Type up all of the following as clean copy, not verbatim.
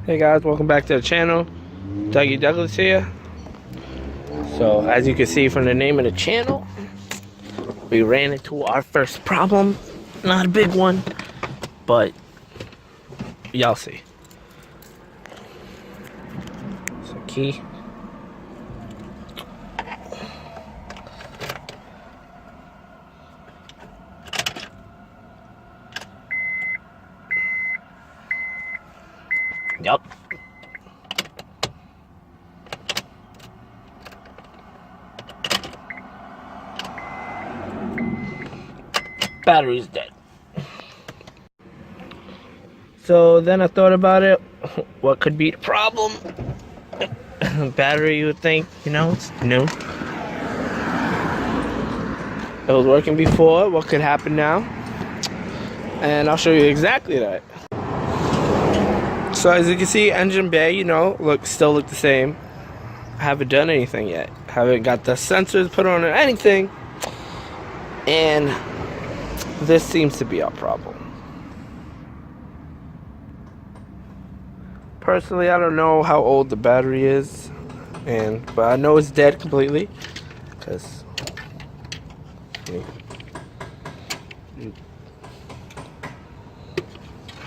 Hey guys, welcome back to the channel. Dougie Douglas here. So as you can see from the name of the channel, we ran into our first problem. Not a big one, but y'all see. So key. Yup. Battery's dead. So then I thought about it. What could be the problem? Battery, you would think, you know, it's new. It was working before. What could happen now? And I'll show you exactly that. So as you can see, engine bay, you know, still look the same. I haven't done anything yet. Haven't got the sensors put on or anything. And this seems to be our problem. Personally, I don't know how old the battery is, but I know it's dead completely. Because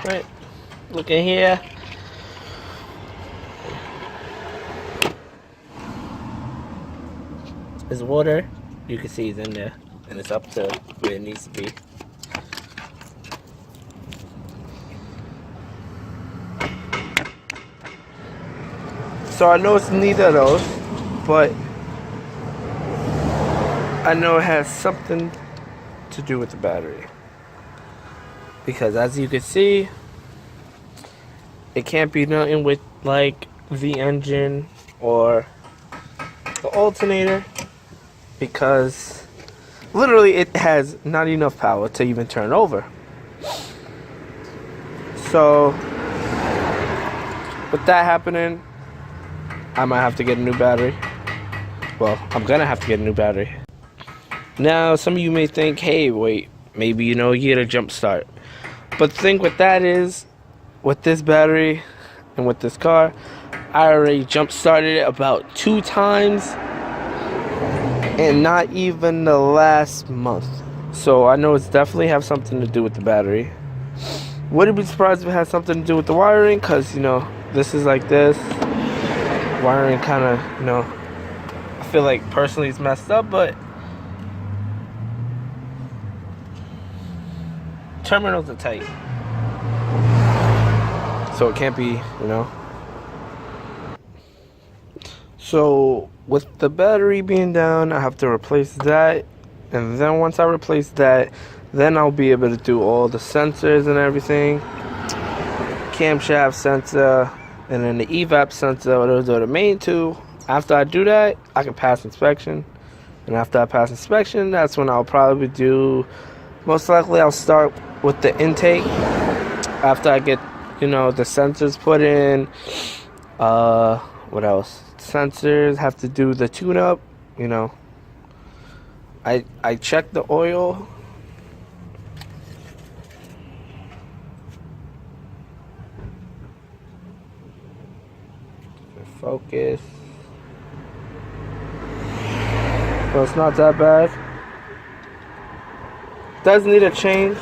right, look in here. There's water. You can see it's in there, and it's up to where it needs to be. So I know it's neither of those, but I know it has something to do with the battery. Because as you can see, it can't be nothing with like the engine or the alternator, because literally it has not enough power to even turn over. So with that happening, I might have to get a new battery. Well, I'm gonna have to get a new battery. Now some of you may think, hey, wait, maybe you get a jump start. But the thing with that is, with this battery and with this car, I already jump started it about 2 times, and not even the last month. So I know it's definitely have something to do with the battery. Wouldn't be surprised if it has something to do with the wiring, because this is like this. Wiring kind of, I feel like personally it's messed up, but terminals are tight. So it can't be, So with the battery being down, I have to replace that. And then once I replace that, then I'll be able to do all the sensors and everything. Camshaft sensor, and then the evap sensor. Those are the main two. After I do that, I can pass inspection. And after I pass inspection, that's when I'll probably do, most likely I'll start with the intake. After I get, the sensors put in. What else? Sensors, have to do the tune-up. I check the oil. Focus. Well, it's not that bad. Does need a change,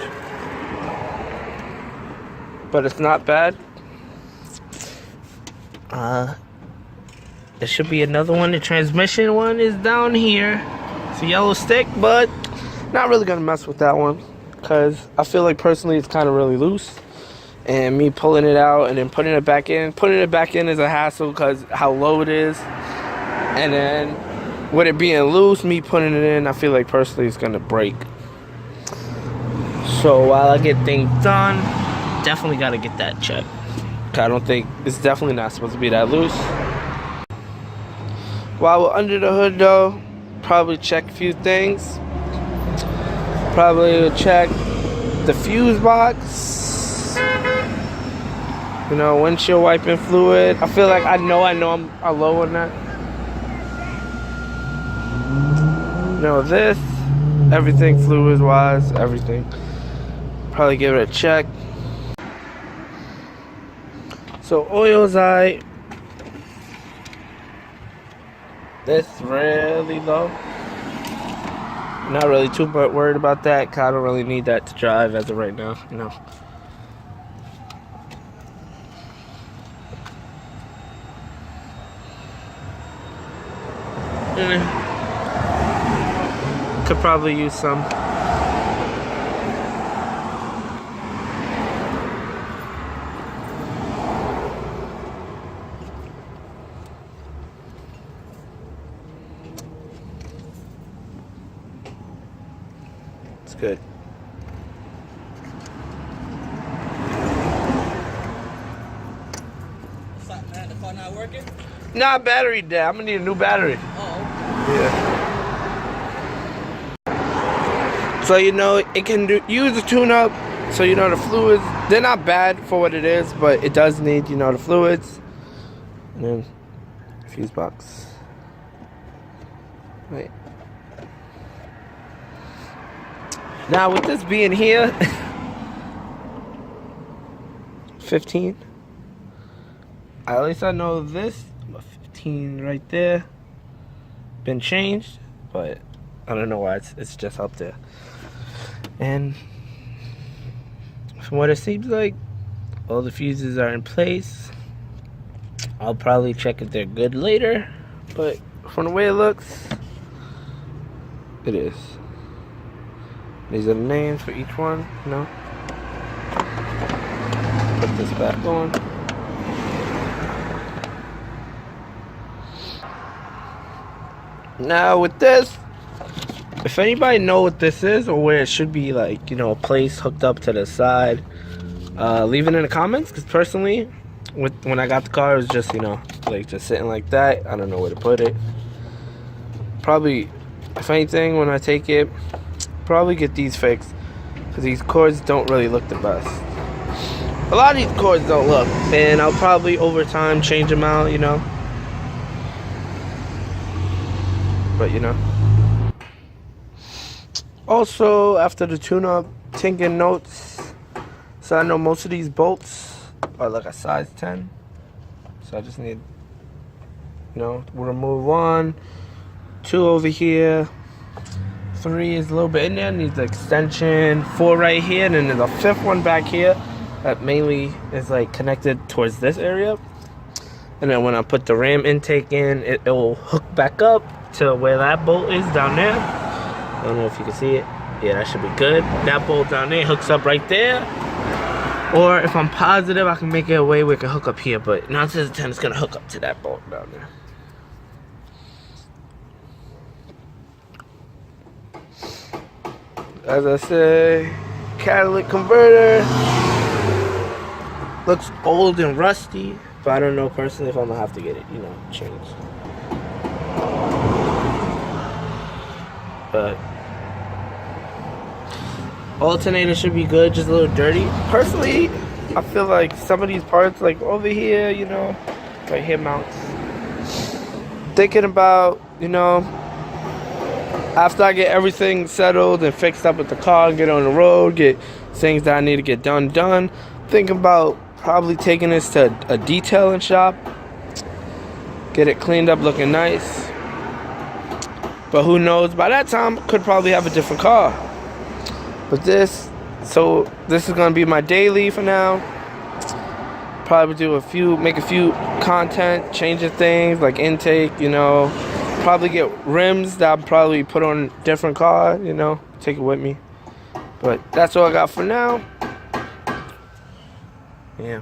but it's not bad. There should be another one. The transmission one is down here. It's a yellow stick, but not really gonna mess with that one, because I feel like personally it's kind of really loose, and me pulling it out and then putting it back in is a hassle because how low it is. And then with it being loose, me putting it in, I feel like personally it's gonna break. So while I get things done, definitely gotta get that checked. I don't think it's definitely not supposed to be that loose. While we're under the hood though, probably check a few things. Probably check the fuse box. Windshield wiping fluid. I feel like I know I'm low on that. This, everything fluid wise, everything. Probably give it a check. So oil's this really low. Not really too much worried about that, 'cause I don't really need that to drive as of right now, you know. Could probably use some. It's good. What's up, man? The car not working? Nah, battery dead. I'm gonna need a new battery. Oh. Yeah. So you know it can use a tune-up. So you know the fluids, they're not bad for what it is, but it does need, you know, the fluids. And then fuse box. Wait. Now with this being here, 15. At least I know this 15 right there been changed, but I don't know why it's just up there. And from what it seems like, all the fuses are in place. I'll probably check if they're good later, but from the way it looks, it is. These are the names for each one, you know. Put this back on. Now with this, if anybody know what this is or where it should be, like, you know, a place hooked up to the side, leave it in the comments, because personally, when I got the car, it was just, you know, like just sitting like that. I don't know where to put it. Probably, if anything, when I take it, probably get these fixed, because these cords don't really look the best. A lot of these cords don't look, and I'll probably over time change them out, you know. But you know. Also, after the tune-up, taking notes. So I know most of these bolts are like a size 10. So I just need, you know, we'll remove 1, 2 over here. 3 is a little bit in there, needs the extension. 4 right here, and then there's a 5th one back here that mainly is like connected towards this area. And then when I put the RAM intake in, it will hook back up to where that bolt is down there. I don't know if you can see it. Yeah, that should be good. That bolt down there hooks up right there. Or if I'm positive, I can make it a way where it can hook up here. But 9 to 10 is going to hook up to that bolt down there. As I say, catalytic converter. Looks old and rusty. But I don't know personally if I'm going to have to get it, you know, changed. But alternator should be good, just a little dirty. Personally, I feel like some of these parts, like over here, you know, right here mounts. Thinking about, you know, after I get everything settled and fixed up with the car, get on the road, get things that I need to get done. Thinking about probably taking this to a detailing shop, get it cleaned up looking nice. But who knows, by that time, could probably have a different car. But this is gonna be my daily for now. Probably do make a few content, changing things like intake, you know. Probably get rims that I'll probably put on a different car, you know, take it with me. But that's all I got for now. Yeah.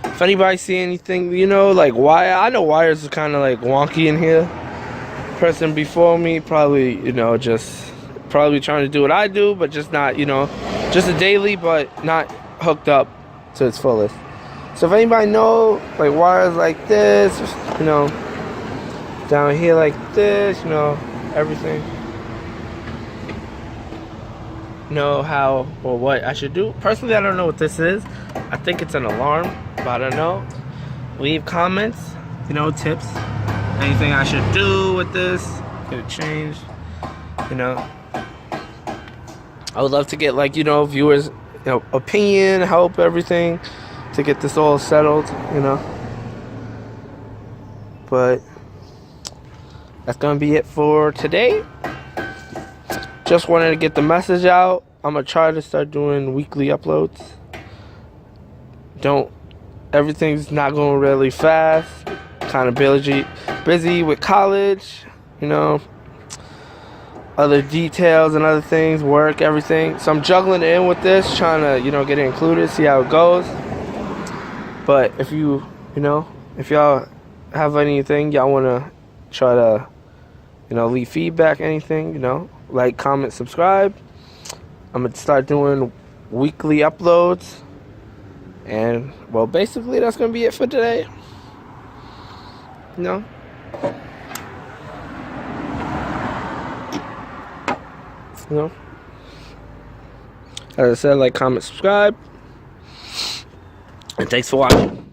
If anybody see anything, you know, like wire, I know wires are kind of like wonky in here. Person before me probably, you know, just probably trying to do what I do, but just not, you know, just a daily, but not hooked up to its fullest. So if anybody know, like wires like this, you know, down here like this, you know, everything, know how or what I should do. Personally, I don't know what this is. I think it's an alarm, but I don't know. Leave comments, you know, tips. Anything I should do with this, get it changed, you know. I would love to get, like, you know, viewers, you know, opinion, help, everything. to get this all settled, you know. But that's gonna be it for today. Just wanted to get the message out. I'm gonna try to start doing weekly uploads. Everything's not going really fast. Kind of busy with college, you know, other details and other things, work, everything. So I'm juggling in with this, trying to, you know, get it included, see how it goes. But if you know, if y'all have anything y'all want to try to, you know, leave feedback, anything, you know, like, comment, subscribe. I'm going to start doing weekly uploads. And, well, basically that's going to be it for today. You know? You know? As I said, like, comment, subscribe. And thanks for watching.